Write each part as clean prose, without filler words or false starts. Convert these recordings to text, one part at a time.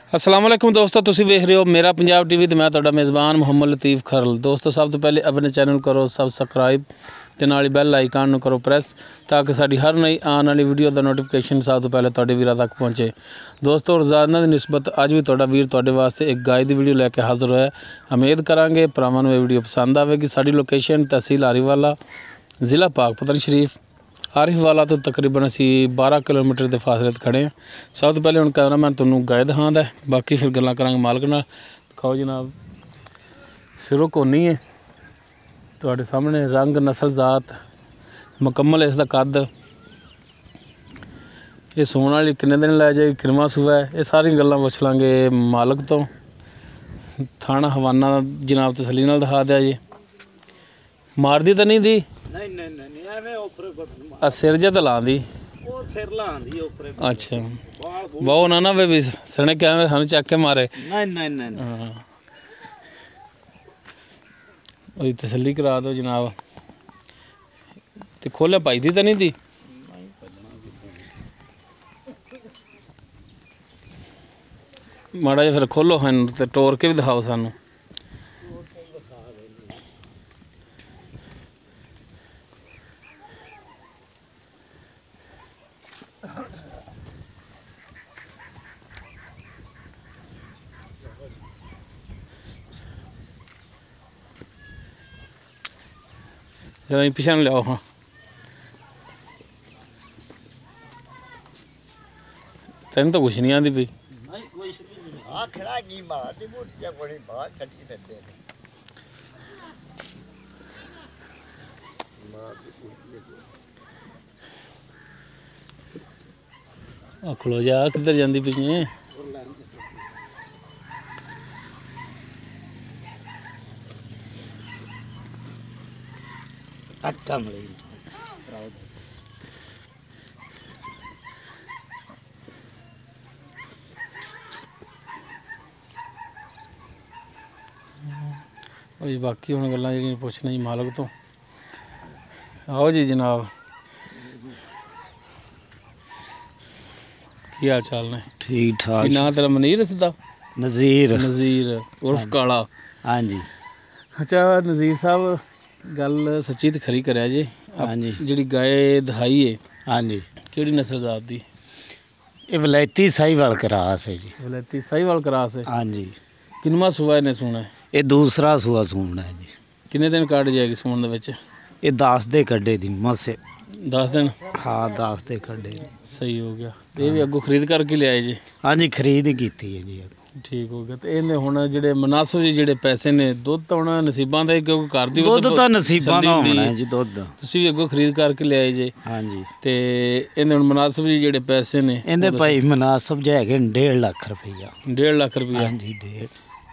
अस्सलाम वालेकुम दोस्तों, तुसी वेख रहे हो मेरा पंजाब टीवी तो मैं तुहाडा मेज़बान मुहम्मद लतीफ़ खरल। दोस्तों सब तो पहले अपने चैनल करो सबसक्राइब ते नाल बैल आइकन करो प्रेस ताकि साडी हर नई आने वाली वीडियो का नोटिफिकेशन सब तो पहले तुहाडे वीरां तक पहुँचे। दोस्तों रोज़ाना की निस्बत अज भी तुहाडा वीर तुहाडे वास्ते एक गाय की वीडियो लैके हाज़र होया। उम्मीद करांगे भरावां नूं ये वीडियो पसंद आवेगी। साडी लोकेशन तहसील आरीवाला, ज़िला पाकपतन शरीफ। आरिफवाला तो तकरीबन असी 12 किलोमीटर के फासले खड़े हैं। सब तो पहले हम कैमरामैन तुहानूं गाय दिखांदा है, बाकी फिर गल्लां करांगे मालक नाल। दिखाओ जनाब, सिरों कोनी है तुहाडे सामने, रंग नस्ल जात मुकम्मल इसका कद, ये सूण वाली किन्ने दिन लै जाएगी, किनवा सूआ है, ये सारी गल्लां पुछ लांगे मालक तो। थाना हवाना जनाब तसल्ली नाल दिखा दिया जी। मारदी तो नहीं दी? सिर जे तो लाँदी? अच्छा बहु ना बेबी सने क्या सानू चक के मारे। वही तसल्ली करा दो जनाब। तो खोले पाई दी तो नहीं दी? माड़ा जा फिर खोलो हैं तो टोर के भी दिखाओ सानू। जरा पीछे न लियाओ। हाँ तेन तो कुछ नहीं आती पी। खलो जा किधर जाती पी? बाकी हुण गल्लां जिहड़ियां पुछना जी मालक तो। आओ जी जनाब, की हाल चाल ने? ठीक ठाक। ना तेरा मनीर सीधा? नज़ीर। नज़ीर उर्फ काला। हाँ जी। अच्छा नज़ीर साहब, गल सच्ची तो खरी करा जी। हाँ जी। जी गाय दिखाई है, हाँ जी, किहड़ी नस्ल जात दी? ये वलैती साहीवाल क्रास है जी। वलैती साहीवाल क्रास है? हाँ जी। किनवा सूआ इन्हें सूना है? ये दूसरा सूआ सूना है जी। किन्ने दिन कट जाएगी सून दे विच? ये 10 दे कड्डे दी मसे। 10 दिन? हाँ 10 दे कड्डे। सही हो गया। ये भी अगों खरीद करके लियाए जी? हाँ जी खरीद ही कीती है जी। ठीक हो गया। तो इन्हें हुण जिहड़े मुनासिब जी जिहड़े पैसे ने, दुध तो हुण नसीबां दा, क्योंकि घर दी दुध तो नसीबां दा होना है जी। दुध तुसीं भी अगों खरीद करके लियाए जी? हाँ जी। ते इन्हें हुण मुनासिब जी जिहड़े पैसे ने इहदे भाई मुनासिब जे हैगे 1.5 लाख रुपया। 1.5 लाख रुपया? हाँ जी।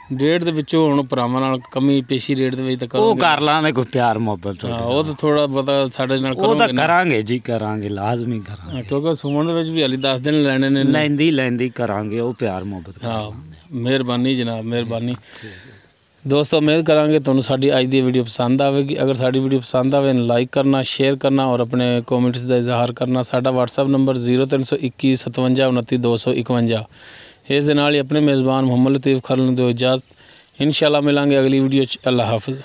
डेढ़ दे विचों हुण भरावां नाल कमी पेशी रेट दे विच तां करो कर लांगे कोई प्यार मुहब्बत। हाँ वो तो थोड़ा बहुता साडे नाल करोगे ना? करांगे जी, करांगे लाजमी करांगे। क्योंकि सूण दे विच भी हाली 10 दिन लैणे ने। लैंदी करांगे वो प्यार मुहब्बत। हाँ मेहरबानी जनाब, मेहरबानी। दोस्तों उम्मीद करांगे तुहानूं साडी अज दी वीडियो पसंद आवेगी। अगर साडी वीडियो पसंद आवे लाइक करना, शेयर करना और अपने कॉमेंट्स का इजहार करना। साडा WhatsApp नंबर 0321 57 29 251। इस दे नाल ही अपने मेज़बान मुहम्मद लतीफ़ खरल नूं दिओ इजाज़त। इंशाअल्लाह मिलांगे अगली वीडियो च। अल्लाह हाफिज़।